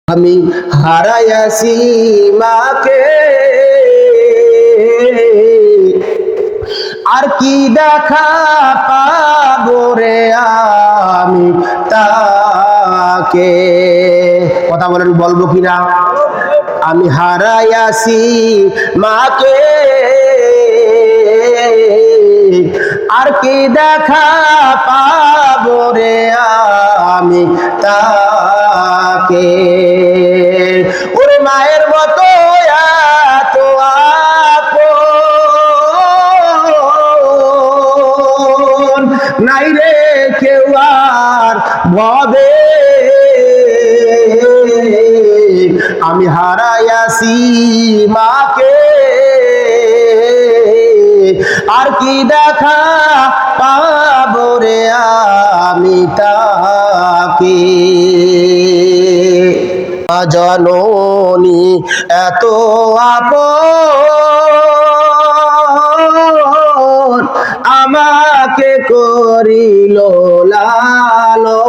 আমি হারাইয়াছি মাকে, আর কি দেখা পাবো রে আমি তাকে। কথা বলেন, বলবো কিনা? আমি হারাইয়াছি মাকে, আর কি দেখা পাবো রে আমি তাকে। ওরে মায়ের মতো এত আপন নাই রে কেউ আর ভবে। আমি হারাইয়াছি মাকে, আর কি দেখা পাবো রে আমি তাকে। জননী এত আপন আমাকে করিল লালন।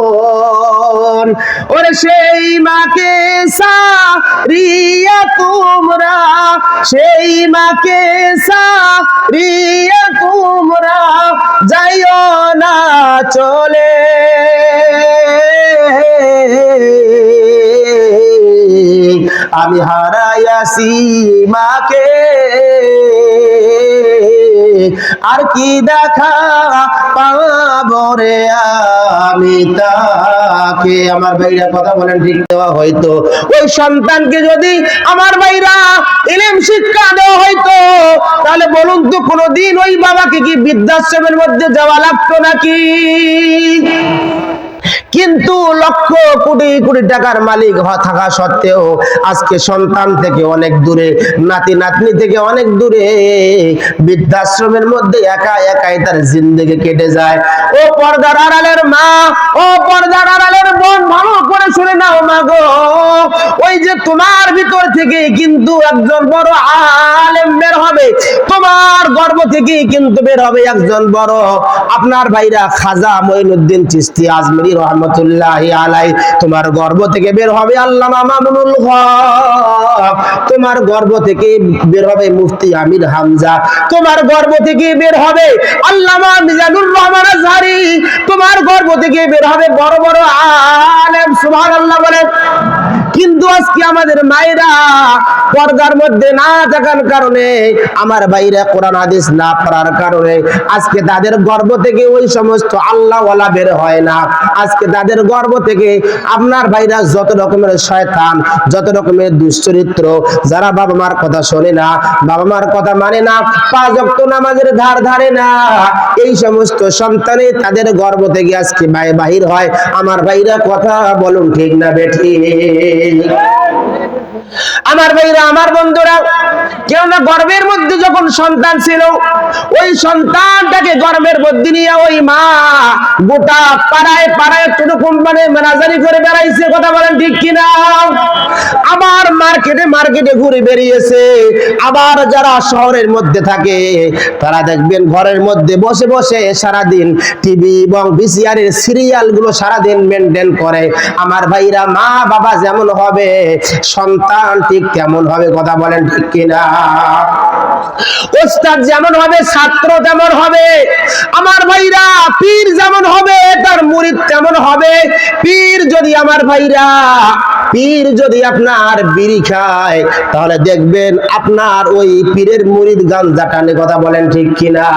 ওরে সেই মাকে সারিয়া তোমরা, সেই মাকে সারিয়া তোমরা যাইও না চলে। আমি হারাইয়াছি মাকে, আর কি দেখা পাবো রে আমি তাকে। আমার ভাইরা কথা বলেন ঠিক দেওয়া হয়তো ওই সন্তানকে যদি আমার ভাইরা ইলম শিক্ষা দেওয়া হয়তো, তাহলে বলুন তো কোনদিন ওই বাবাকে কি বৃদ্ধাশ্রমের মধ্যে যাওয়া লাগতো নাকি? কিন্তু লক্ষ কোটি কোটি টাকার মালিক থাকা সত্ত্বেও আজকে সন্তান থেকে অনেক দূরে, নাতি নাতনি থেকে অনেক দূরে, বৃদ্ধাশ্রমের মধ্যে একা একাই তার জিন্দেগি কেটে যায়। ও পর্দার আড়ালের মা, ও পর্দার আড়ালের বোন, ভালো করে শুনে নাও মা গো। ওই যে তোমার ভিতর থেকে কিন্তু একজন বড় আলেম বের হবে, তোমার গর্ভ থেকে কিন্তু বের হবে একজন বড়, আপনার ভাইরা খাজা মঈনুদ্দিন চিশতি আজমিরি রহমতুল্লাহি আলাইহি। তোমার গর্ভ থেকে বের হবে আল্লামা মামুনুল হক, তোমার গর্ভ থেকে বের হবে মুফতি আমির হামজা, তোমার গর্ভ থেকে বের হবে আল্লামা মিজানুর রহমান আজহারি, তোমার গর্ভ থেকে বের হবে বড় বড় আলেম। সুবহানাল্লাহ বলেন। কিন্তু আজকে আমাদের মায়েরা পর্দার মধ্যে না থাকার কারণে, আমার ভাইরা কোরআন হাদিস না পড়ার কারণে আজকে তাদের গর্ভ থেকে ওই সমস্ত আল্লাহ ওয়ালা বের হয় না। আজকে তাদের গর্ভ থেকে আপনার ভাইরা যত রকমের শয়তান, যত রকমের দুশ্চরিত্র, যারা বাবা মার কথা শোনে না, বাবা মার কথা মানে না, পাঁচ ওয়াক্ত নামাজের ধার ধারে না, এই সমস্ত সন্তানে তাদের গর্ভ থেকে আজকে বাহির হয়। আমার ভাইরা কথা বলুন ঠিক না বেঠিক? আমার ভাইরা, আমার বন্ধুরা, কেউ না গর্ভের মধ্যে যখন সন্তান ছিল, ওই সন্তানটাকে গর্ভের মধ্যে নিয়ে ওই মা গোটা পাড়ায় পাড়ায় টুকুম মানে মেনাজারি করে বেড়াইছে। কথা বলেন ঠিক কিনা? আবার মার্কেটে মার্কেটে ঘুরে বেরিয়েছে। আবার যারা শহরের মধ্যে থাকে তারা দেখবেন ঘরের মধ্যে বসে বসে সারাদিন টিভি এবং ভিসিআর এর সিরিয়াল গুলো সারাদিন মেনটেন করে। আমার ভাইরা, মা বাবা যেমন হবে সন্তান ঠিক তেমন হবে। কথা বলেন ঠিক কিনা? ওস্তাদ যেমন হবে ছাত্র তেমন হবে। আমার ভাইরা, পীর যেমন হবে তার মুরিদ তেমন হবে। পীর যদি আমার ভাইরা, পীর যদি আপনার বিড়ি খায় তাহলে দেখবেন আপনার ওই পীরের মুরিদ গাঞ্জা টানে। কথা বলেন ঠিক কিনা?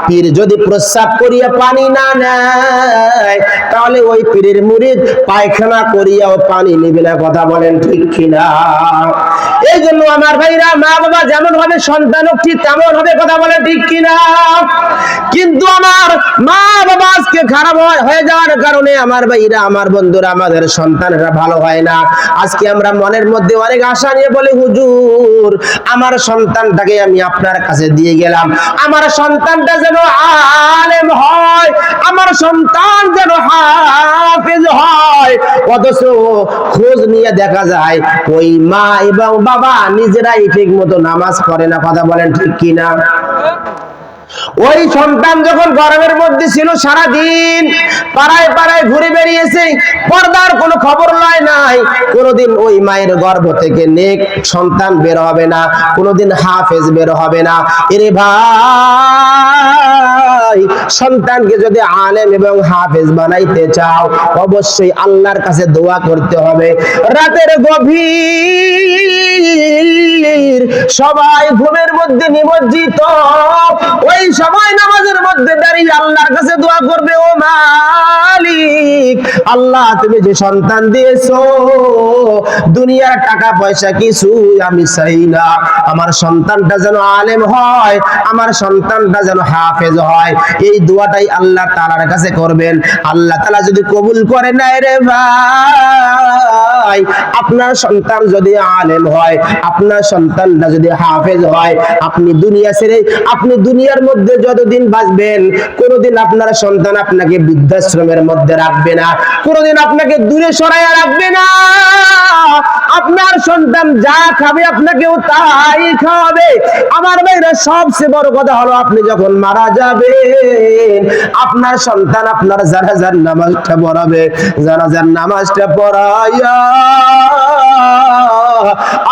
পীর যদি প্রস্রাব করিয়া পানি না নেয় তাহলে ওই পীরের মুরিদ পায়খানা করিয়াও পানি নেবে না। কথা বলেন ঠিক কিনা? এই জন্য আমার ভাইরা, মা বাবা যেমন হবে সন্তানও ঠিক তেমন হবে। কথা বলেন ঠিক কিনা? কিন্তু আমার মা বাবা আজকে খারাপ হয়ে যাওয়ার কারণে আমার ভাইরা, আমার বন্ধুরা, আমাদের সন্তানেরা ভালো হয় না। আজকে আমরা মনের মধ্যে অনেক আশা নিয়ে বলি, হুজুর আমার সন্তানটাকে আমি আপনার কাছে দিয়ে গেলাম, আমার সন্তানটা যেন আলেম হয়, আমার সন্তান যেন হাফেজ হয়। অথচ খোঁজ নিয়ে দেখা যায় ওই মা এবং বাবা নিজেরাই ঠিক মতো নামাজ পড়ে না। কথা বলেন ঠিক কিনা? ওই সন্তান যখন গর্ভের মধ্যে ছিল সারাদিন পাড়ায় পাড়ায় ঘুরে বেরিয়েছে, পর্দার কোনো খবর লয় নাই। কোনোদিন ওই মায়ের গর্ভ থেকে নেক সন্তান বের হবে না, কোনোদিন হাফেজ বের হবে না। এরে ভাই, সন্তানকে যদি আলেম এবং হাফেজ বানাইতে চাও, অবশ্যই আল্লাহর কাছে দোয়া করতে হবে। রাতের গভীর সবাই ঘুমের মধ্যে নিমজ্জিত, ওই সময় নামাজের মধ্যে দাঁড়িয়ে আল্লাহর কাছে দোয়া করবে, ও মালিক, আল্লাহ তুমি যে সন্তান দিয়েছো, দুনিয়ার টাকা পয়সা কিছু আমি চাই না, আমার সন্তানটা যেন আলেম হয়, আমার সন্তানটা যেন হাফেজ হয়। এই দোয়াটাই আল্লাহ তাআলার কাছে করবেন। আল্লাহ তাআলা যদি কবুল করে নেয় রে ভাই, আপনার সন্তান যদি আলেম হয়, আপনার সন্তানটা যদি হাফেজ হয়, আপনি দুনিয়া ছেড়ে আপনি দুনিয়ার মধ্যে যতদিন বাঁচবেন, কোনোদিন আপনার সন্তান আপনাকে বৃদ্ধাশ্রমের মধ্যে রাখবে না, কোনোদিন আপনাকে দূরে সরাইয়া রাখবে না। আপনার সন্তান যা খাবে আপনাকেও তাই খাওয়াবে। আমার ভাইরা, সবচেয়ে বড় কথা হলো, আপনি যখন মারা যাবেন, আপনার সন্তান আপনার জানাজার নামাজটা পড়াবে। জানাজার নামাজটা পড়াইয়া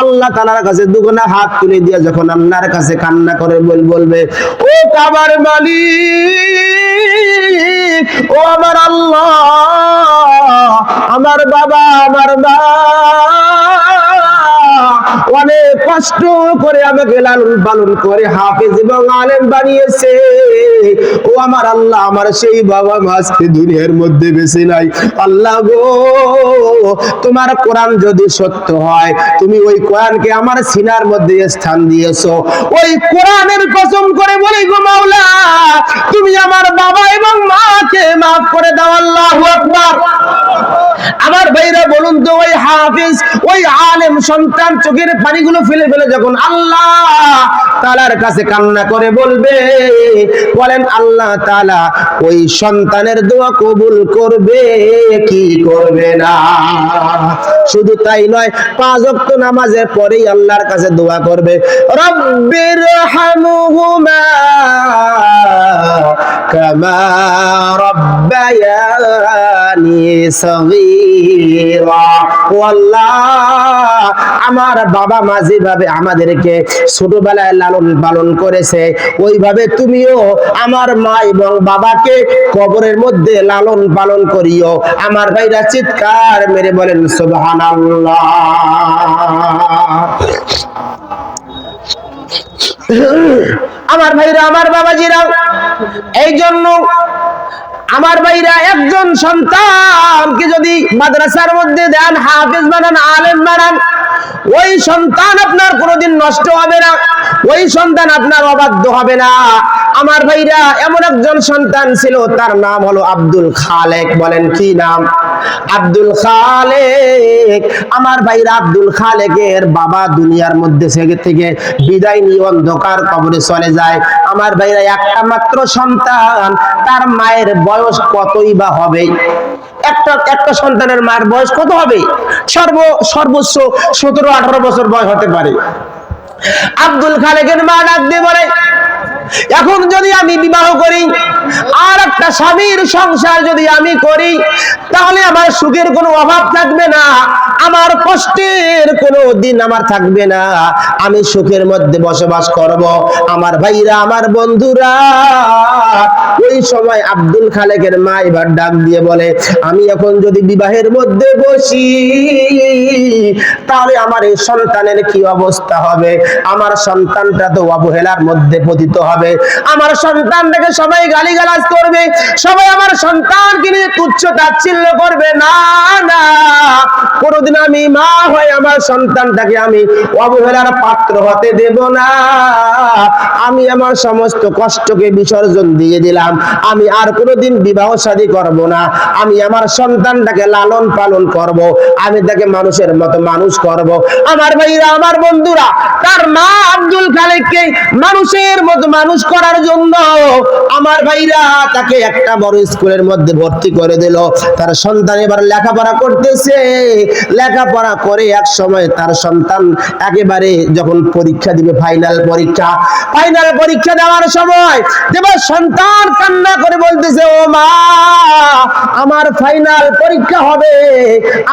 আল্লাহ তাআলার কাছে দুগুনা হাত তুলে দিয়ে যখন আল্লাহর কাছে কান্না করে বলবে, ও কাবার মালিক, ও আমার আল্লাহ, আমার বাবা আমার মা অনেক কষ্ট করে আমাকে লালন পালন করে হাফেজ এবং আলেম বানিয়েছে, ও আমার আল্লাহ, আমার সেই বাবা মা আজকে দুনিয়ার মধ্যে বেঁচে নাই। আল্লাহ গো, তোমার কোরআন যদি সত্য হয়, তুমি ওই কোরআনকে আমার সিনার মধ্যে স্থান দিয়েছো, ওই কোরআনের কসম করে বলি গো মাওলা, তুমি আমার বাবা এবং মাকে মাফ করে দাও। আল্লাহু আকবার। আমার ভাইরা বলুন তো, ওই হাফেজ ওই আলেম সন্তান চোখের পানিগুলো ফেলে ফেলে যখন আল্লাহ তাআলার কাছে কান্না করে বলবে, বলেন আল্লাহ তাআলা ওই সন্তানের দোয়া কবুল করবে কি করবে না? শুধু তাই নয়, 5 ওয়াক্ত নামাজের পরেই আল্লাহর কাছে দোয়া করবে, রব্বির হামহুমা কামা রব্বায়ানি সগীরা। ও আল্লাহ, আমার বাবা মা যেভাবে আমাদেরকে ছোটবেলায় লালন পালন করেছে, ওইভাবে তুমিও আমার মা এবং বাবাকে কবরের মধ্যে লালন পালন করিও। আমার ভাইরা চিৎকার মেরে বলেন সুবহানাল্লাহ। আমার ভাইরা, আমার বাবাজিরা, এই জন্য আমার ভাইরা, একজন সন্তানকে যদি মাদ্রাসার মধ্যে দেন, হাফেজ বানান, আলেম বানান, ওই সন্তান আপনার কোনোদিন নষ্ট হবে না, ওই সন্তান আপনার অবাধ্য হবে না। আমার ভাইরা, এমন একজন সন্তান ছিল, তার নাম হলো আব্দুল খালেক। বলেন কি নাম? আব্দুল খালেক। আমার ভাইরা, আব্দুল খালেকের বাবা দুনিয়ার মধ্যে থেকে বিদায় নিয়ে অন্ধকার কবরে চলে যায়। আমার ভাইরা, একটা মাত্র সন্তান, তার মায়ের বয়স কতই বা হবে? একটা সন্তানের মায়ের বয়স কত হবে? সর্বোচ্চ 17-18 বছর বয়স হতে পারে। আব্দুল খালেকের মা ডাক দিয়ে বলে, এখন যদি আমি বিবাহ করি, আর একটা স্বামীর সংসার যদি আমি করি, তাহলে আমার সুখের কোনো অভাব থাকবে না, আমার কষ্টের কোনো দিন আমার থাকবে না, আমি সুখের মধ্যে বসবাস করব। আমার ভাইরা, আমার বন্ধুরা, ওই সময় আব্দুল খালেকের মা এবার ডাক দিয়ে বলে, আমি এখন যদি বিবাহের মধ্যে বসি, তাহলে আমার এই সন্তানের কি অবস্থা হবে? আমার সন্তানটা তো অবহেলার মধ্যে পতিত হবে, আমার সন্তানটাকে সবাই গালিগালাজ করবে, সবাই আমার সন্তানকে নিয়ে তুচ্ছ তাচ্ছিল্য করবে। না না, কোনদিন আমি মা হয়ে আমার সন্তানটাকে আমি অবহেলার পাত্র হতে দেব না। আমি আমার সমস্ত কষ্টকে বিসর্জন দিয়ে দিলাম, আমি আর কোনোদিন বিবাহ শাদী করব না, আমি আমার সন্তানটাকে লালন পালন করব, আমি তাকে মানুষের মতো মানুষ করব। আমার ভাইরা, আমার বন্ধুরা, তার মা আব্দুল খালেককে মানুষের মতো মানুষ করার জন্য আমার ভাই কইরা তাকে একটা বড় স্কুলের মধ্যে ভর্তি করে দিল। তার সন্তান এবার লেখাপড়া করতেছে। লেখাপড়া করে এক সময় তার সন্তান একেবারে যখন পরীক্ষা দিবে, ফাইনাল পরীক্ষা দেওয়ার সময় এবার সন্তান কান্না করে বলতেছে, ও মা, আমার ফাইনাল পরীক্ষা হবে,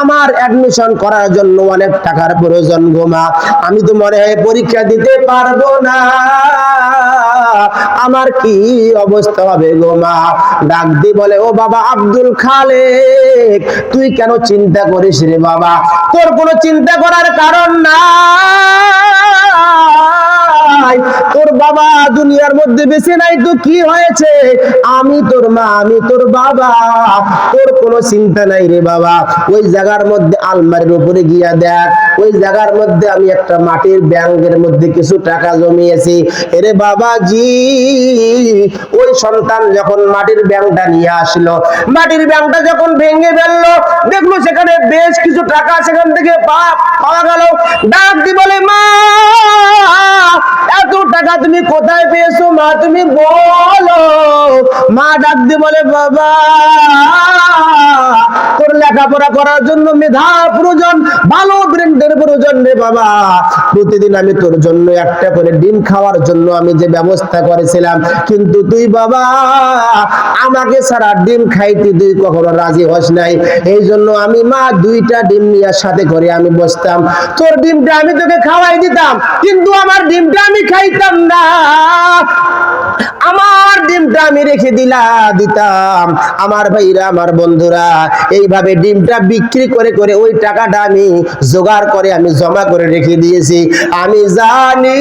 আমার অ্যাডমিশন করার জন্য অনেক টাকার প্রয়োজন গো মা, আমি তো মনে হয় পরীক্ষা দিতে পারবো না, আমার কি অবস্থা হবে গো মা। ডাক দিয়ে বলে, ও বাবা আব্দুল খালেক, তুই কেন চিন্তা করিস রে বাবা, তোর কোনো চিন্তা করার কারণ নাই, তোর বাবা দুনিয়ার মধ্যে বেঁচে নাই তো কি হয়েছে, আমি তোর মা, আমি তোর বাবা, তোর কোনো চিন্তা নাই রে বাবা। ওই জায়গার মধ্যে আলমারির উপরে গিয়া দেখ, ওই জায়গার মধ্যে আমি একটা মাটির ব্যাংকের মধ্যে কিছু টাকা জমিয়েছি। এরে বাবাজি, ওই সন্তান যখন মাটির ব্যাংকটা নিয়ে আসলো, মাটির ব্যাংকটা যখন ভেঙে ফেললো, দেখলো সেখানে বেশ কিছু টাকা সেখান থেকে পাওয়া গেল। ডাক দি বলে, মা, এত টাকা তুমি কোথায় পেয়েছো মা, তুমি বলো। মা ডাক দি বলে, বাবা, তোর লেখাপড়া করার জন্য মেধা প্রয়োজন, ভালো ব্রেনের প্রয়োজন রে বাবা, প্রতিদিন আমি তোর জন্য একটা করে ডিম খাওয়ার জন্য আমি যে ব্যবস্থা করেছিলাম, কিন্তু তুই বাবা আমাকে ছাড়া ডিম খাইতে তুই কখনো রাজি হস নাই, এই জন্য আমি মা দুইটা ডিম নিয়ে সাথে করে আমি বসতাম, তোর ডিমটা আমি তোকে খাওয়াই দিতাম, কিন্তু আমার ডিমটা আমি খাইতাম না, আমার ডিমটা আমি রেখে দিতাম। আমার ভাইরা, আমার বন্ধুরা, এইভাবে ডিমটা বিক্রি করে করে ওই টাকাটা আমি জোগাড় করে আমি জমা করে রেখে দিয়েছি। আমি জানি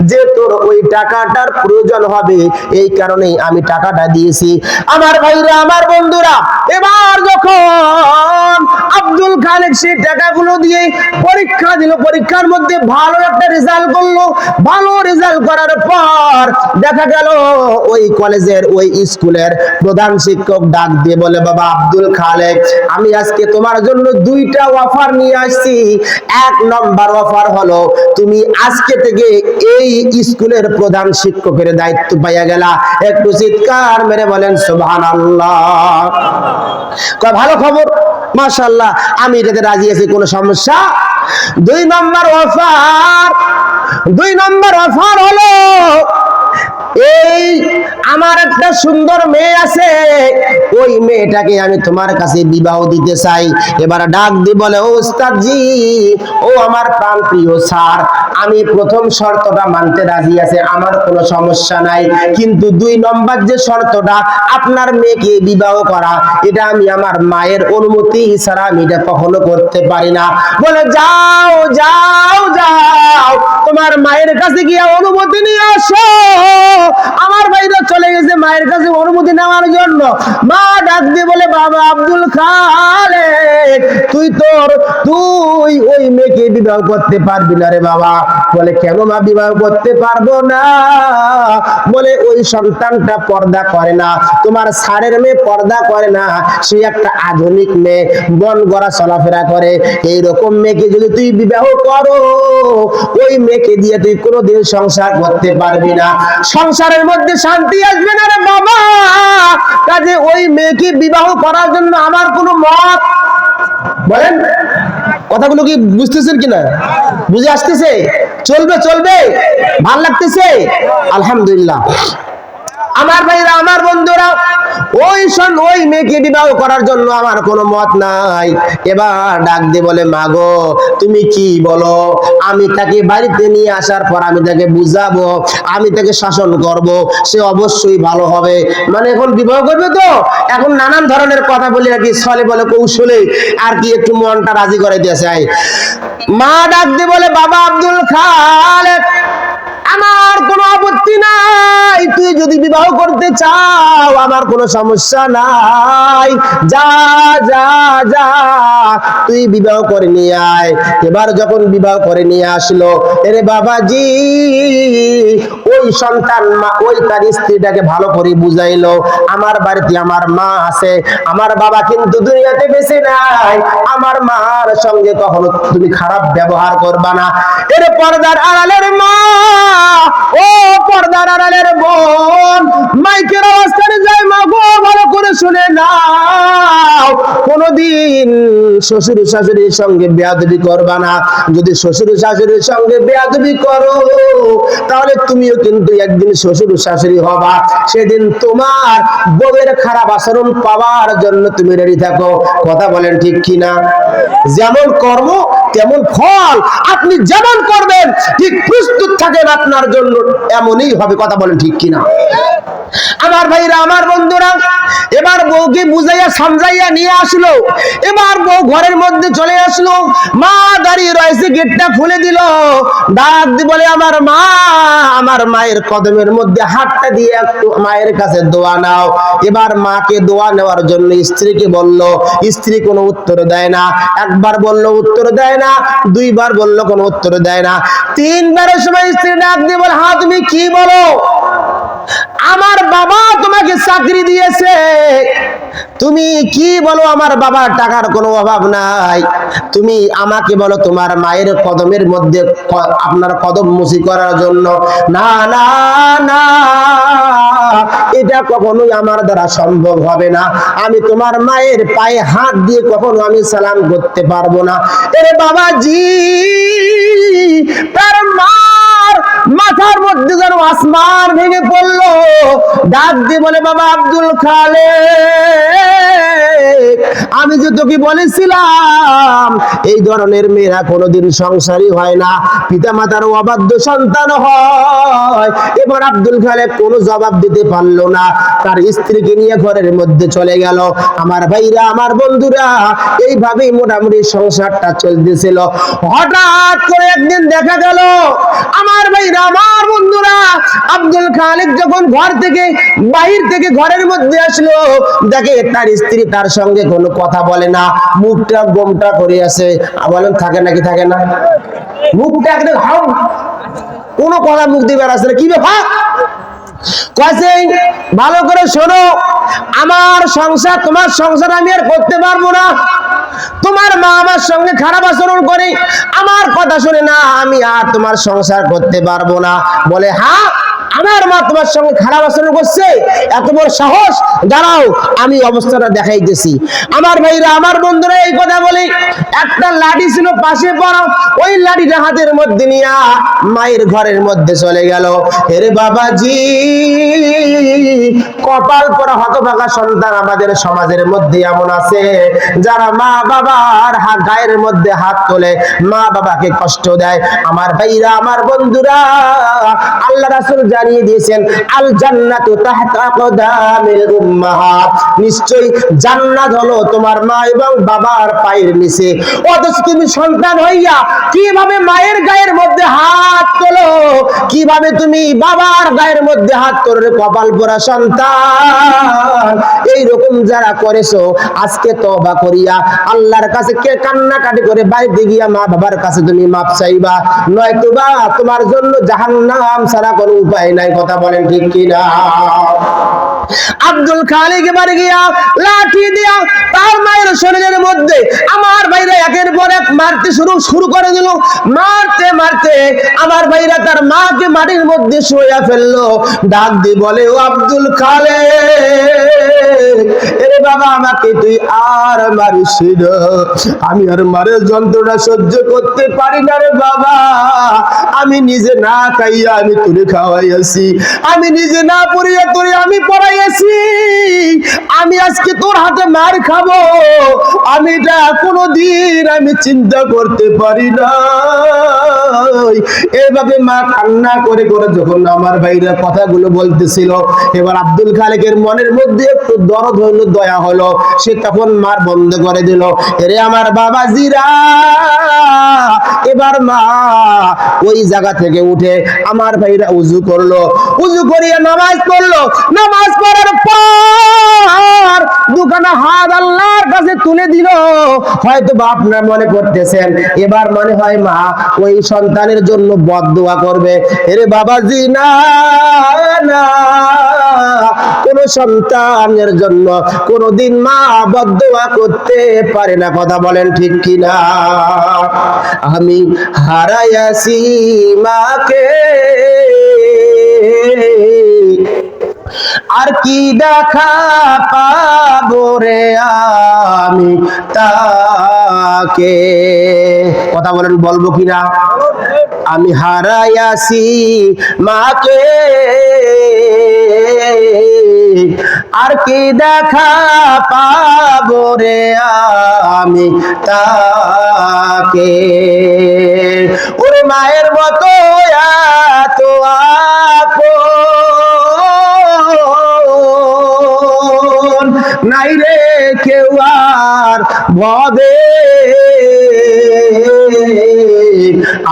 যে তোর ওই টাকাটার প্রয়োজন হবে, এই কারণেই আমি টাকাটা দিয়েছি। আমার ভাইরা, আমার বন্ধুরা, এবার যখন আব্দুল খালেক সেই টাকাগুলো দিয়ে পরীক্ষা দিল, পরীক্ষার মধ্যে ভালো একটা রেজাল্ট করলো। ভালো রেজাল্ট করার পর দেখা গেল ওই কলেজের ওই স্কুলের প্রধান শিক্ষক ডাক দিয়ে বলে, বাবা আব্দুল খালেক, আমি আজকে তোমার জন্য দুইটা অফার নিয়ে আসছি। এক নম্বর অফার হলো, তুমি আজকে থেকে এই স্কুলের প্রধান শিক্ষকের দায়িত্ব পাইয়া গেলা। একটু চিৎকার মেরে বলেন সুবহানাল্লাহ। ভালো খবর, মাশাআল্লাহ, আমি এটাতে রাজি আছি, কোনো সমস্যা। দুই নম্বর অফার হলো, এই আমার একটা সুন্দর মেয়ে আছে, ওই মেয়েটাকে আমি তোমার কাছে বিবাহ দিতে চাই। এবার ডাক দিয়ে বলে, ও উস্তাদজি, ও আমার প্রাণ প্রিয় স্যার, আমি প্রথম শর্তটা মানতে রাজি আছে, আমার কোনো সমস্যা নাই, কিন্তু দুই নম্বর যে শর্তটা, আপনার মেয়েকে বিবাহ করা, এটা আমি আমার মায়ের অনুমতি ছাড়া আমি এটা কখনো করতে পারি না। বলে, যাও যাও যাও, তোমার মায়ের কাছে গিয়ে অনুমতি নিয়ে আসো। আমার ভাইরা চলে গেছে মায়ের কাছে অনুমতি নেওয়ার জন্য। মা ডাক দিয়ে বলে, বাবা আব্দুল খালেক, তুই ওই মেয়েকে বিবাহ করতে পারবি না রে বাবা। বলে, কেন মা বিবাহ করতে পারবো না? বলে, ওই সন্তানটা পর্দা করে না, তোমার স্যারের মেয়ে পর্দা করে না, সে একটা আধুনিক মেয়ে, মন গড়া চলাফেরা করে, এইরকম মেয়েকে যদি তুই বিবাহ করো, ওই মেয়েকে দিয়ে তুই কোনোদিন সংসার করতে পারবি না, সংসারের মধ্যে শান্তি আসবে না রে বাবা। কাজে ওই মেয়েকে বিবাহ করার জন্য আমার কোনো মত, বলেন কথাগুলো কি বুঝতেছেন কিনা, বুঝে আসতেছে? চলবে, ভাল লাগতেছে? আলহামদুলিল্লাহ। আমার ভাইরা, আমার বন্ধুরা, ওই মেয়েকে বিবাহ করার জন্য আমার কোনো মত নাই। এবার ডাক দিয়ে বলে, মাগো তুমি কি বলো? আমি তাকে বাড়িতে নিয়ে আসার পর আমি তাকে বুঝাবো, আমি তাকে শাসন করব, সে অবশ্যই ভালো হবে। মানে এখন বিবাহ করবে তো, এখন নানান ধরনের কথা বলি আর কি, ছলে বলে কৌশলে আর কি একটু মনটা রাজি করে দিয়ে চাই। মা ডাক দিয়ে বলে, বাবা আব্দুল খালেক, আমার কোনো আপত্তি নাই, তুই যদি বিবাহ করতে চাও আমার কোনো সমস্যা নাই, যা যা যা তুই বিবাহ করে নিয়ে আয়। এবার যখন বিবাহ করে নিয়ে আসলো, এরে বাবাজি, ওই ওই সন্তান ওই তার স্ত্রীটাকে ভালো করে বুঝাইলো, আমার বাড়িতে আমার মা আছে, আমার বাবা কিন্তু দুনিয়াতে বেঁচে নাই, আমার মার সঙ্গে কখনো তুমি খারাপ ব্যবহার করবা না। এর পর্দার আড়ালের মা, ও পর্দার আড়ালের বোন, মাইকের অবস্থানে যাই মা গো, ভালো করে শুনে নাও, কোনদিন শ্বশুর শাশুড়ির সঙ্গে বেয়াদবি করবা না। যদি শ্বশুর শাশুড়ির সঙ্গে বেয়াদবি করো তাহলে তুমিও কিন্তু একদিন শ্বশুর শাশুড়ি হবা, সেদিন তোমার বউয়ের খারাপ আচরণ পাওয়ার জন্য তুমি রেডি থাকো। কথা বলেন ঠিক কিনা? যেমন কর্ম তেমন ফল, আপনি যেমন করবেন ঠিক প্রস্তুত থাকেন, আপনার জন্য এমনই হবে। কথা বলেন ঠিক কিনা? আমার ভাইরা, আমার বন্ধুরা, এবার বউকে বুঝাইয়া সমঝাইয়া নিয়ে আসলো। এবার বউ ঘরের মধ্যে চলে আসলো, মা দাঁড়িয়ে রয়েছে, গেটটা খুলে দিল, ডাক দিয়ে বলে আমার মা, আমার মায়ের কদমের মধ্যে হাতটা দিয়ে একটু মায়ের কাছে দোয়া নাও। এবার মাকে দোয়া নেওয়ার জন্য স্ত্রীকে বলল, স্ত্রী কোনো উত্তর দেয় না। একবার বলল উত্তর দেয় না, দুইবার বলল কোনো উত্তর দেয় না, তিনবারের সময় স্ত্রী ডাক দিয়ে বলে, হ্যাঁ তুমি কি বলো? আমার বাবা তোমাকে চাকরি দিয়েছে, তুমি কি বলো? আমার বাবার টাকার কোনো অভাব নাই, তুমি আমাকে বলো তোমার মায়ের কদমের মধ্যে আপনার কদম মুছি করার জন্য। না না না, এটা কখনোই আমার দ্বারা সম্ভব হবে না, আমি তোমার মায়ের পায়ে হাত দিয়ে কখনো আমি সালাম করতে পারবো না। এরে বাবাজি, তার মাথার মধ্যে যেন আসমান ভেঙে পড়লো, ডাক দিয়ে বলে, বাবা আব্দুল খালেক, আমি যে তোকে বলেছিলাম এই ধরনের মেয়েরা কোনোদিন সংসারী হয় না, পিতা মাতার অবাধ্য সন্তান হয়। এবার আব্দুল খালেক কোনো জবাব দিতে পারলো না, তার স্ত্রীকে নিয়ে ঘরের মধ্যে চলে গেল। আমার ভাইরা, আমার বন্ধুরা, এইভাবেই মোটামুটি সংসারটা চলতেছিল। হঠাৎ করে একদিন দেখা গেল, আমার ভাইরা, আমার বন্ধুরা, আব্দুল খালেক যখন ঘর থেকে বাহির থেকে ঘরের মধ্যে আসলো, দেখে তার স্ত্রী তার সঙ্গে কোনো কথা বলে না, মুখটা গোমটা করে আছে। বলেন থাকে নাকি থাকে না? মুখটা একদম কোনো কথা মুখ দিয়ে বেড়াচ্ছে না। কি ব্যাপার? কয়েছে ভালো করে শোনো, আমার সংসার তোমার সংসার আমি আর করতে পারবো না, তোমার মা আমার সঙ্গে খারাপ আচরণ করে, আমার কথা শুনে না, আমি আর তোমার সংসার করতে পারবো না। বলে, হ্যাঁ আমার মা তোমার সঙ্গে খারাপ আচরণ করছে, এত বড় সাহস, দাঁড়াও আমি অবস্থাটা দেখাইতেছি। আমার ভাইরা, আমার বন্ধুরা, এই কথা বলে একটা লাঠি ছিল পাশে পড়া, ওই লাঠিটা হাতের মধ্যে নিয়ে মায়ের ঘরের মধ্যে চলে গেল। এরে বাবাজি, কপাল পরা হতভাগা সন্তান আমাদের সমাজের মধ্যে এমন আছে যারা মা বাবার গায়ের মধ্যে হাত তোলে, মা বাবাকে কষ্ট দেয়। আমার ভাইরা, আমার বন্ধুরা, আল্লাহ রাসূল জানিয়ে দিয়েছেন, আল জান্নাতু তাহতা আকদামিল উম্মাহাত, নিশ্চয়ই জান্নাত হলো তোমার মা এবং বাবার পায়ের নিচে। অথচ তুমি সন্তান হইয়া কিভাবে মায়ের গায়ের মধ্যে হাত তোলো, কিভাবে তুমি বাবার গায়ের মধ্যে হাত তোলে? কপাল পোড়া সন্তান। এইরকম যারা করেছো, আজকে তওবা করিয়া আল্লাহর কাছে কে কান্নাকাটি করে বাড়িতে গিয়া মা বাবার কাছে তুমি মাপ চাইবা, নয়তোবা তোমার জন্য জাহান্নাম ছাড়া কোনো উপায় নাই। কথা বলেন ঠিক কিনা? আব্দুল খালেক এবার গিয়া লাঠি দিয়া তার মায়ের শরীরের মধ্যে, আমার ভাইরা, একের পর এক মারতে শুরু করে দিল। মারতে মারতে আমার ভাইরা তার মাকে মাটির মধ্যে শোয়া ফেললো। ডাক দিয়ে বলে, ও আব্দুল খালেক, এরে বাবা, আমাকে তুই আর মারিস না, আমি আর মারের যন্ত্রণা সহ্য করতে পারি না রে বাবা। আমি নিজে না খাইয়া আমি তোরে খাওয়াইয়াছি, আমি নিজে না পড়িয়া তোরে আমি পড়াইয়াছি, আমি আজকে তোর হাতে মার খাবো, আমি এটা কোনোদিন আমি চিন্তা করতে পারি না। এইভাবে মা কান্না করে করে যখন আমার ভাইরা কথাগুলো বলতেছিল, এবার আব্দুল খালেকের মনের মধ্যে একটু দরদ হইল, দয়া হলো, সে তখন মার বন্ধ করে দিল। এরে আমার বাবাজিরা, এবার মা ওই জায়গা থেকে উঠে আমার ভাইরা উযু করলো, উযু করিয়ে নামাজ পড়লো। নামাজ পড়ার পর দুখানা হাত আল্লাহর কাছে তুলে দিল। হয়তো বা আপনারা মনে করতেছেন এবার মনে হয় মা ওই সন্তানের জন্য বদদোয়া করবে। এরে বাবাজি, না না, কোন সন্তানের জন্য কোনদিন মা বদদোয়া করতে পারে না। কথা বলেন ঠিক কিনা? আমি হারাইয়াছি মাকে, আর কি দেখা পাবো রে আমি তাকে। কথা বলেন, বলবো কিনা? আমি হারাইয়াছি মাকে, আর কি দেখা পাবো রে আমি তাকে। ওরে মায়ের মতো এত আপন নাই রে কেউ আর ভবে।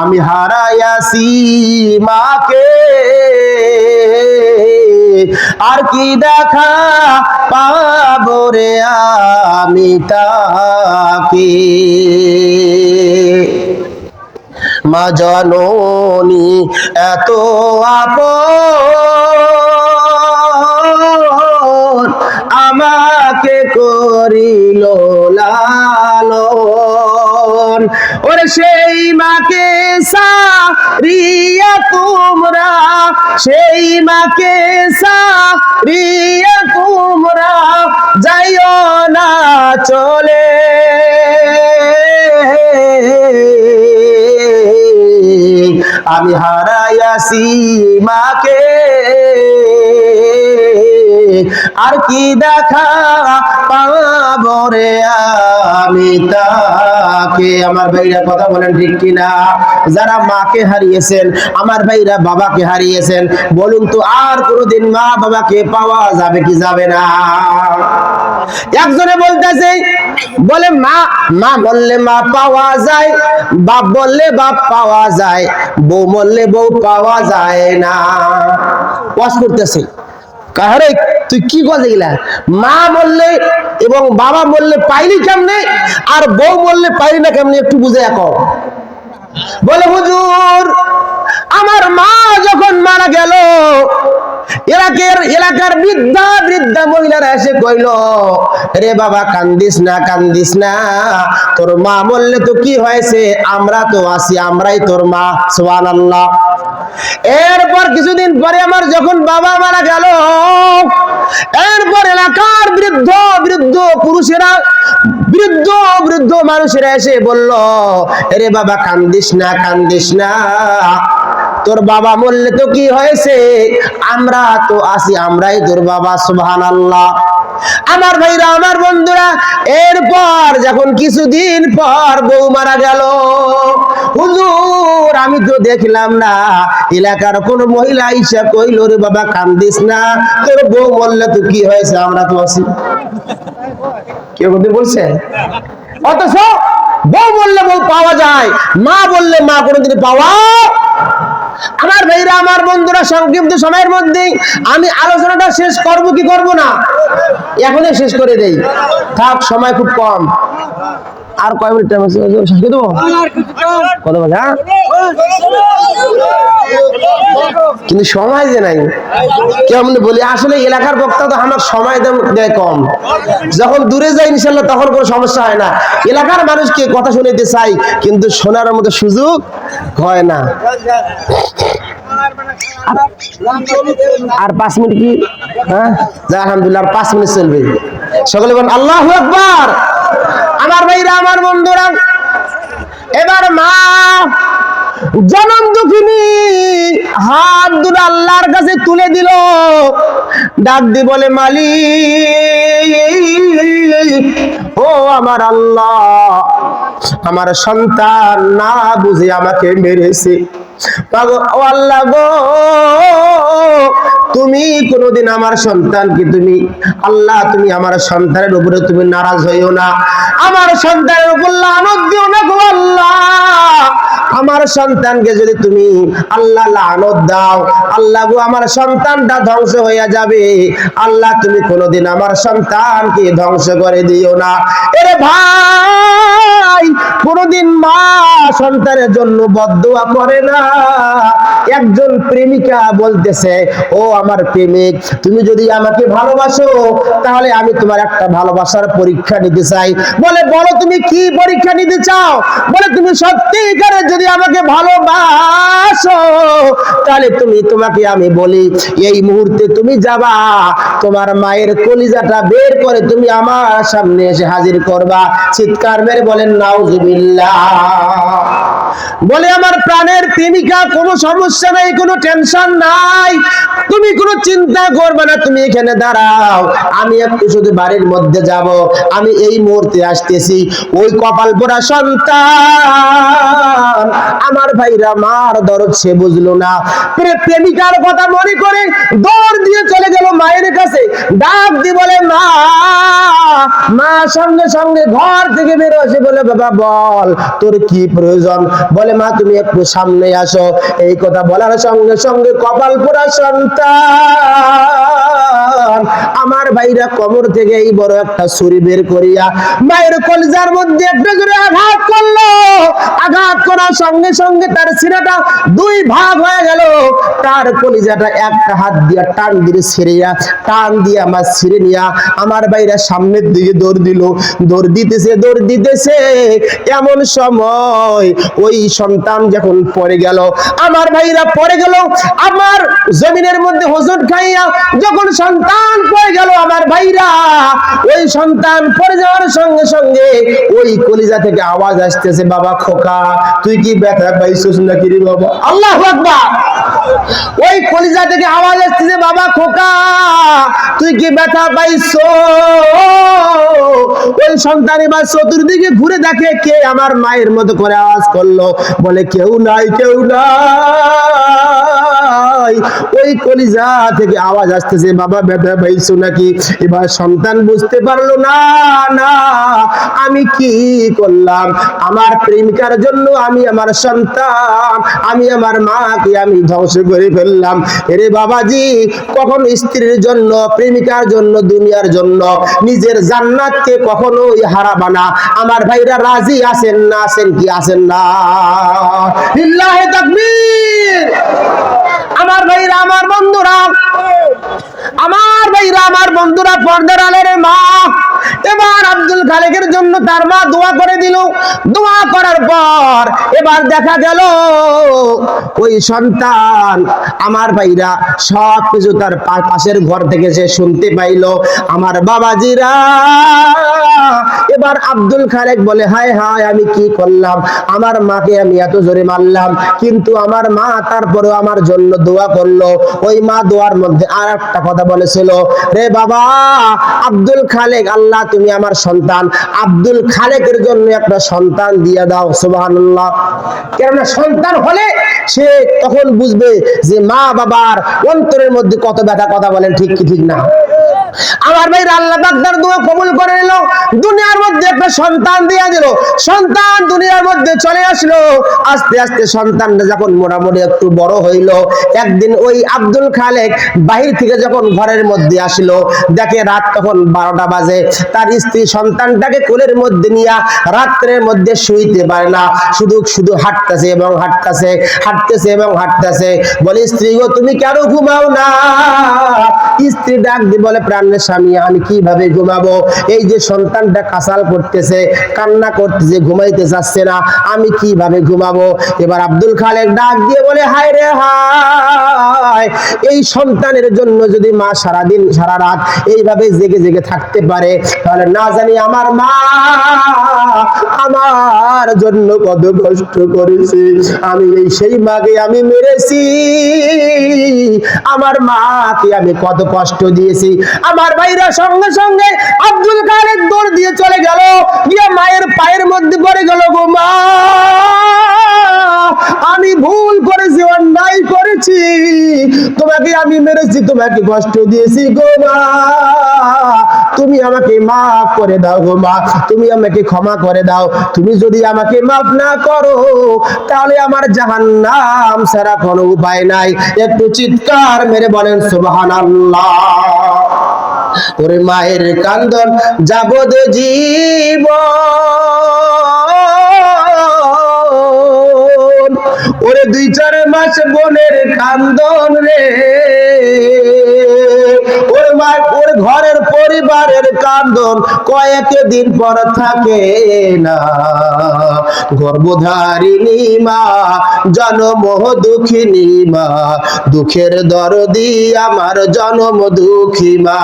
আমি হারাইয়াছি মাকে, আর কি দেখা পাবো রে আমি তাকে। মা জননী এত আপন আমাকে করিল লালন। ওরে সেই মাকে সারিয়া তোমরা, সেই মাকে সারিয়া তোমরা যাইও না চলে। আমি হারাইয়াছি মাকে, আর কি দেখা পাবো রে আমি তাকে। আমার ভাইরা কথা বলেন ঠিক কিনা? যারা মাকে হারিয়েছেন, আমার ভাইরা বাবাকে হারিয়েছেন, বলুন তো আর কোনোদিন মা বাবাকে পাওয়া যাবে কি যাবে না? একজনে বলতেছে, বলে মা মা বললে মা পাওয়া যায়, বাপ বললে বাপ পাওয়া যায়, বউ বললে বউ পাওয়া যায় না। ওয়াজ করতেছে, কাহারে তুই কি কথা গেলা? মা বললে এবং বাবা বললে পাইলি কেমনে, আর বউ বললে পাইলি না কেমনে, একটু বুঝে রাখো। বলে হুজুর, আমার মা যখন মারা গেল, এলাকার বৃদ্ধা মহিলারা এসে কইল, রে বাবা কান্দিস না, কান্দিস না, তোর মা বললে তো কি হয়েছে, আমরা তো আছি, আমরাই তোর মা। সুবহানাল্লাহ। এরপর কিছুদিন পরে আমার যখন বাবা মারা গেল, এরপর এলাকার বৃদ্ধ পুরুষেরা, বৃদ্ধ মানুষেরা এসে বলল, রে বাবা কান্দিস না, কান্দিস না, তোর বাবা মরলে তো কি হয়েছে, আমরা তো আছি, আমরাই তোর বাবা। সুবহানাল্লাহ। আমার ভাইরা, আমার বন্ধুরা, এরপর যখন কিছুদিন পর বউ মারা গেল, হুজুর আমি তো দেখলাম না, এলাকার কোন মহিলা আইসা কইল, রে বাবা কান্দিস না, তোর বউ মরলে তো কি হয়েছে, আমরা তো আছি। কেউ বলছে? অথচ বউ বললে বউ পাওয়া যায়, মা বললে মা কোনোদিন পাওয়া। আমার ভাইরা, আমার বন্ধুরা, সংক্ষিপ্ত সময়ের মধ্যে আমি আলোচনাটা শেষ করব কি করব না, এখনই শেষ করে দেই, থাক সময় খুব কম। আর কয় মিনিট টাইম আছে? শেষ করে দেবো? কত বাজে? কিন্তু সময় যে নাই, কেমন বলি, আসলে এলাকার বক্তা তো আমার সময় দেয় কম। যখন দূরে যাই ইনশাল্লাহ তখন কোনো সমস্যা হয় না। এলাকার মানুষকে কথা শুনাইতে চাই, কিন্তু শোনার মতো সুযোগ হয় না। আর 5 মিনিট কি? হ্যাঁ, আলহামদুলিল্লাহ, আর 5 মিনিট চলবে। সকলে বলেন আল্লাহু আকবার। আমার ভাইরা, আমার বন্ধুরা, এবার মা জনম দুঃখিনী হাত দুটো আল্লাহর কাছে তুলে দিল, ডাক দিয়ে বলে, মালিক, ও আমার আল্লাহ, আমার সন্তান না বুঝে আমাকে মেরেছে। ও আল্লাহ গো, তুমি কোনদিন আমার সন্তানকে, তুমি আল্লাহ, তুমি আমার সন্তানের উপরে তুমি নারাজ হইও না, আমার সন্তানের উপর লানত দিও না গো আল্লাহ। আমার আমার সন্তানকে যদি তুমি আল্লাহ লানত দাও, আল্লাহ গো আমার সন্তানটা ধ্বংস হয়ে যাবে, আল্লাহ তুমি কোনোদিন আমার সন্তানকে ধ্বংস করে দিও না। এরে ভাই, কোনোদিন মা সন্তানের জন্য বদদোয়া করে না। একজন প্রেমিকা বলতেছে, ও আমার প্রেমিক, তুমি যদি আমাকে ভালোবাসো তাহলে আমি তোমার একটা ভালোবাসার পরীক্ষা নিতে চাই। বলে, বলো তুমি কি পরীক্ষা নিতে চাও? বলে, তুমি সত্যিকারে যদি আমাকে ভালোবাসো তাহলে তোমাকে আমি বলি, এই মুহূর্তে তুমি যাবা, তোমার মায়ের কলিজাটা বের করে তুমি আমার সামনে এসে হাজির করবা। চিৎকার মেরে বলেন নাউজুবিল্লাহ। বলে, আমার প্রাণের প্রেমিকা, কোনো সমস্যা নাই, কোনো টেনশন নাই, তুমি কোনো চিন্তা করবে না, তুমি এখানে দাঁড়াও, আমি একটু শুধু বাড়ির মধ্যে যাব, আমি এই মুহূর্তে আসতেছি। ওই কপাল পোড়া সন্তান আমার ভাইরা মার দরদ সে বুঝলো না, প্রেমিকার কথা মনে করে দৌড় দিয়ে চলে গেল মায়ের কাছে, ডাক দিয়ে বলে, মা। মা সঙ্গে সঙ্গে ঘর থেকে বের আসে, বলে, বাবা বল তোর কি প্রয়োজন? বলে, মা তুমি একটু সামনে আসো। এই কথা বলার সঙ্গে সঙ্গে কপাল পোড়া সন্তান আমার ভাইরা কোমর থেকে এই বড় একটা ছুরি বের করিয়া মায়ের কলিজার মধ্যে একটা জোরে আঘাত করলো। আঘাত করার সঙ্গে সঙ্গে তার সিনাটা দুই ভাগ হয়ে গেল, তার কলিজাটা একটা হাত দিয়া টান দিয়ে ছিঁড়িয়া, টান দিয়ে আমার ছিঁড়ে নিয়া আমার ভাইরা সামনের দিকে দৌড় দিল। দৌড় দিতেছে, এমন সময় ওই সন্তান যখন পড়ে গেল, আমার ভাইরা পড়ে গেল, আমার জমিনের মধ্যে হোঁচট খাইয়া যখন সন্তান পড়ে গেল, আমার ভাইরা ওই সন্তান পড়ে যাওয়ার সঙ্গে সঙ্গে ওই কলিজা থেকে আওয়াজ আসতেছে, বাবা খোকা তুই কি ব্যথা পাইছিস নাকি রে বাবা? আল্লাহু আকবার। ওই কলিজা থেকে আওয়াজ আসতেছে, বাবা খোকা তুই কি ব্যথা পাইছো? ওই সন্তান এবার চতুর্দিকে ঘুরে দেখে, কে আমার মায়ের মতো করে আওয়াজ করলো? বলে, কেউ নাই, কেউ নাই। ওই কলিজা থেকে আওয়াজ আসতেছে, বাবা ব্যথা পাইছো নাকি? এবার সন্তান বুঝতে পারলো, না না আমি কি করলাম, আমার প্রেমিকার জন্য আমি আমার সন্তান, আমি আমার মাকে আমি ধ্বংস করে ফেললাম। এরে বাবাজি, কখনো স্ত্রীর জন্য, প্রেমিকার জন্য, দুনিয়ার জন্য নিজের জান্নাতকে কখনোই হারাবা না। আমার ভাইরা রাজি আছেন না? আছেন কি আছেন না? লিল্লাহি তাকবীর। আমার ভাইরা, আমার বন্ধুরা, আমার বন্ধুরা, পর্দার আলের মা এবার আব্দুল খালেকের জন্য তার মা দোয়া করে দিল। দোয়া করার পর এবার দেখা গেল ওই সন্তান আমার ভাইরা সব কিছু তার পাশের ঘর থেকে সে শুনতে পাইল। আমার বাবাজিরা, এবার আব্দুল খালেক বলে, হায় হায় আমি কি করলাম, আমার মাকে আমি এত জোরে মারলাম, কিন্তু আমার মা তারপরেও আমার জন্য দোয়া করলো। ওই মা দোয়ার মধ্যে আর একটা কথা বলেছিল, রে বাবা আব্দুল খালেক, আল্লাহ তুমি আমার সন্তান আব্দুল খালেকের জন্য একটা সন্তান দিয়ে দাও। সুবহানাল্লাহ। কেননা সন্তান হলে সে তখন বুঝবে যে মা বাবার অন্তরের মধ্যে কত ব্যথা। কথা বলেন ঠিক কি ঠিক না? আমার ভাই আল্লাহ পাক তার দোয়া কবুল করে নিল, দুনিয়ার মধ্যে একটা সন্তান দিয়ে দিল। সন্তান দুনিয়ার মধ্যে চলে আসলো। আস্তে আস্তে সন্তানটা যখন মোটামুটি একটু বড় হইল, একদিন ওই আব্দুল খালেক বাহির থেকে যখন ঘরের মধ্যে আসলো, দেখে রাত তখন 12টা বাজে। তার স্ত্রী সন্তানটাকে কোলের মধ্যে নিয়ে রাত্রের মধ্যে শুইতে পারে না, শুধু শুধু হাঁটতেছে এবং হাঁটতেছে, হাঁটতেছে এবং হাঁটতেছে। বলে, স্ত্রী গো তুমি কেন ঘুমাও না? স্ত্রী ডাক দিয়ে বলে, প্রাণের স্বামী আমি কিভাবে ঘুমাবো? এই যে সন্তানটা কাসাল করতেছে, কান্না করতেছে, ঘুমাইতে চাচ্ছে না, আমি কিভাবে ঘুমাবো? এবার আব্দুল খালেক ডাক দিয়ে বলে, হায় রে হায়, এই সন্তানের জন্য যদি মা সারাদিন সারা রাত এইভাবে জেগে জেগে থাকতে পারে, তাহলে না জানি আমার মা আমার জন্য কত কষ্ট করেছে। আমি এই সেই মাকে আমি মেরেছি, আমার মাকে আমি কত কষ্ট দিয়েছি। আমার ভাইরা সঙ্গে সঙ্গে আব্দুল খালেক দৌড় দিয়ে চলে গেল, গিয়ে মায়ের পায়ের মধ্যে পড়ে গেল, গো মা আমি ভুল করেছি, অন্যায় করেছি, তোমাকে আমি মেরেছি, তোমাকে কষ্ট দিয়েছি গো মা, তুমি আমাকে মাফ করে দাও গো মা, তুমি আমাকে ক্ষমা করে দাও। তুমি যদি আমাকে মাফ না করো তাহলে আমার জাহান্নাম ছাড়া কোনো উপায় নাই। একটু চিৎকার মেরে বলেন সুবহানাল্লাহ। ওরে মায়ের কান্দন যাবদ জীবন, ওরে 2-4 মাস বোনের কান্দন রে, ওর মা ওর ঘরের পরিবারের কান্দন কয়েকদিন পর থাকে না। গর্ভধারিণী মা জনম দুঃখিনী মা, দুঃখের দরদি আমার জনম দুঃখী মা।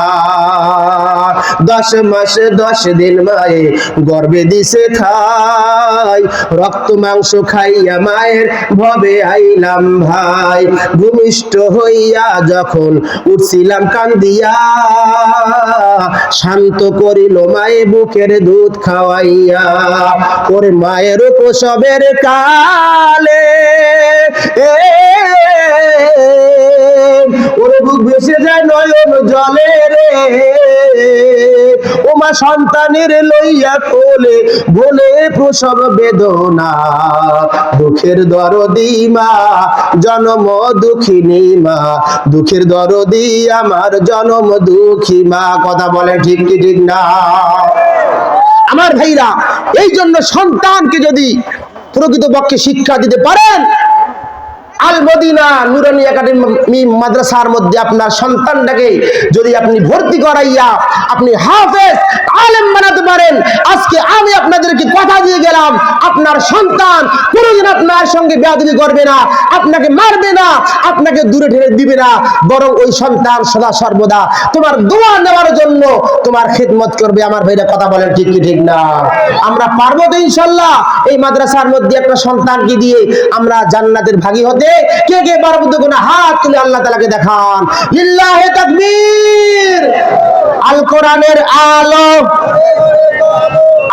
10 মাস 10 দিন মায়ে গর্ভে দিছে ঠাই, রক্ত মাংস খাইয়া মায়ের ভবে আইলাম ভাই। ভূমিষ্ঠ হইয়া যখন উঠছিলাম কান্দিয়া, শান্ত করিল মায়ে বুকের দুধ খাওয়াইয়া। ওরে মায়ের প্রসবের কালে ওরে বুক ভেসে যায় নয়ন জলে রে, ও মা সন্তানের লইয়া কোলে বলে প্রসব বেদনা। দুঃখের দরদি মা জনম দুঃখিনী মা, দুঃখের দরদি আমার জনম দুঃখী মা। কথা বলে ঠিক কি ঠিক না আমার ভাইরা? এই জন্য সন্তানকে যদি প্রকৃতপক্ষে শিক্ষা দিতে পারেন, আল মদিনা নুরানি একাডেমি মাদ্রাসার মধ্যে আপনার সন্তানটাকে যদি আপনি ভর্তি করাইয়া আপনি হাফেজ আলেম বানাতে পারেন, আজকে আমি আপনাদেরকে কথা দিয়ে গেলাম, আপনার সন্তান কোনোদিন আপনার সঙ্গে বেয়াদবি করবে না, আপনাকে মারবে না, আপনাকে দূরে ঠেলে দিবে না, বরং ওই সন্তান সদা সর্বদা তোমার দোয়া নেওয়ার জন্য তোমার খিদমত করবে। আমার ভাইরা কথা বলেন ঠিক কি ঠিক না? আমরা পারবো তো ইনশাআল্লাহ এই মাদ্রাসার মধ্যে একটা সন্তানকে দিয়ে আমরা জান্নাতের ভাগী হতে? কে কে পারবো? দেখুন হাত তুলে আল্লাহ তাআলাকে দেখান। লিল্লাহি তাকবীর। আল কোরআনের আলো,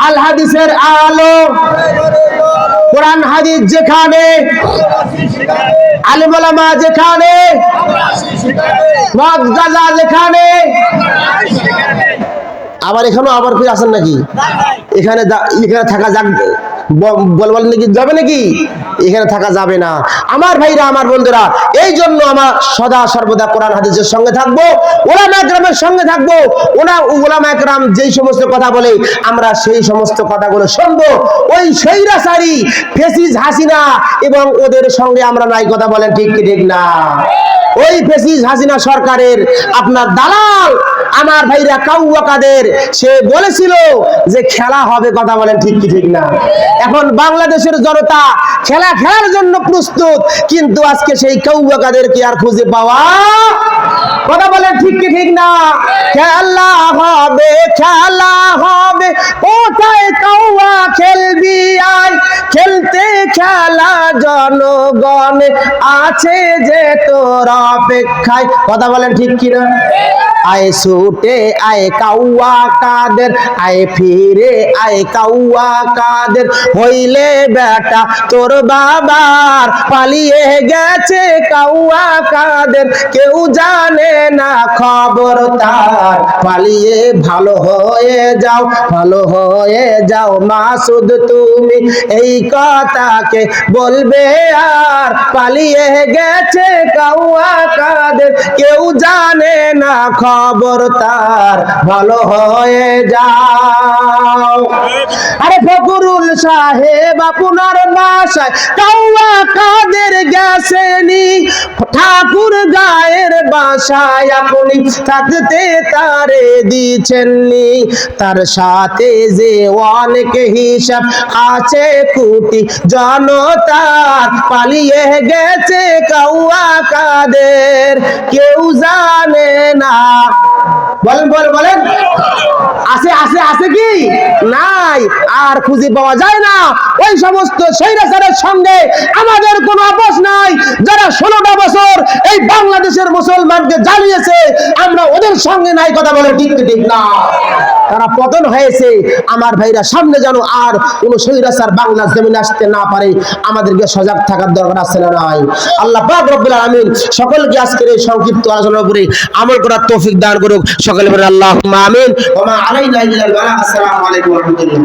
আল হাদিসের আলো, কোরআন হাদিস যেখানে, আলেম ওলামা যেখানে, ওয়াজ গাজা যেখানে। আবার এখানেও আবার ফিরে আসেন নাকি? এখানে থাকা যাক বলবেন নাকি? যাবে নাকি? এখানে থাকা যাবে না আমার ভাইরা, আমার বন্ধুরা। এই জন্য আমরা সদা সর্বদা কোরআন হাদিসের সঙ্গে থাকবো, ওলামা একরামের সঙ্গে থাকবো। ওলামা একরাম যেই সমস্ত কথা বলে আমরা সেই সমস্ত কথাগুলো শুনবো। ওই স্বৈরাচারী ফ্যাসিস্ট হাসিনা এবং ওদের সঙ্গে আমরা নাই। কথা বলেন ঠিক কি ঠিক না? ওই ফ্যাসিস্ট হাসিনা সরকারের আপনার দালাল আমার ভাইরা কাউয়া কাদের, সে বলেছিল যে খেলা হবে। কথা বলেন ঠিক কি ঠিক না? এখন বাংলাদেশের জনতা খেলা খেলার জন্য প্রস্তুত, কিন্তু আজকে সেই কাউয়া কাদের কি আর খুঁজে পাওয়া? কথা বলেন ঠিক কি ঠিক না? খেলা হবে, খেলা হবে, কোথায় কাউয়া খেলবি আয়, খেলতে খেলা জনগণ আছে যে তোর অপেক্ষায়। কথা বলেন ঠিক কি না? আয় ছুটে আয় কাউয়া কাদের, আয় ফিরে আয় কাউয়া কাদের, হইলে বেটা তোর বাবার পালিয়ে গেছে কাউয়া কাদের, কেউ জানে না খবর তার, পালিয়ে ভালো হয়ে যাও, ভালো হয়ে যাও মাসুদ তুমি, এই কথাকে বলবে আর, পালিয়ে গেছে কাউয়া কাদের, কেউ জানে না খবর তার, ভালো হয়ে যাও। আরে ফকরুল সাহেব আপনার বাসায় কাউয়া কাদের গেছেনি, ঠাকুর গায়ের বাসায় আপনি থাকতে তারে দিচ্ছেননি, তার সাথে যে অনেক হিসাব আছে কোটি জনতার, পালিয়ে গেছে কাউয়া কাদের, কেউ জানে না। বলেন বলেন বলেন, আছে আছে আছে কি নাই? আর খুঁজে পাওয়া যায় না। ওই সমস্ত স্বৈরাচারের সঙ্গে আমাদের কোনো আপোষ নাই। যারা 16টা বছর এই বাংলাদেশের মুসলমানকে জ্বালিয়েছে, আমরা ওদের সঙ্গে নাই। কথা বলে ঠিক ঠিক না? তারা পতন হয়েছে, আমার ভাইরা সামনে যেন আর কোন স্বৈরাচার বাংলা জমিনে আসতে না পারে, আমাদেরকে সজাগ থাকার দরকার আছে না নাই? আল্লাহ পাক রব্বুল আলামিন সকলকে আজকের এই সংক্ষিপ্ত আলোচনার উপরে আমল করার তৌফিক দান করুক। সকলে বলেন আল্লাহুম্মা আমিন। ওয়া মা আলাইনা ইল্লাল বালাগ। আসসালামু আলাইকুম ওয়া রাহমাতুল্লাহ।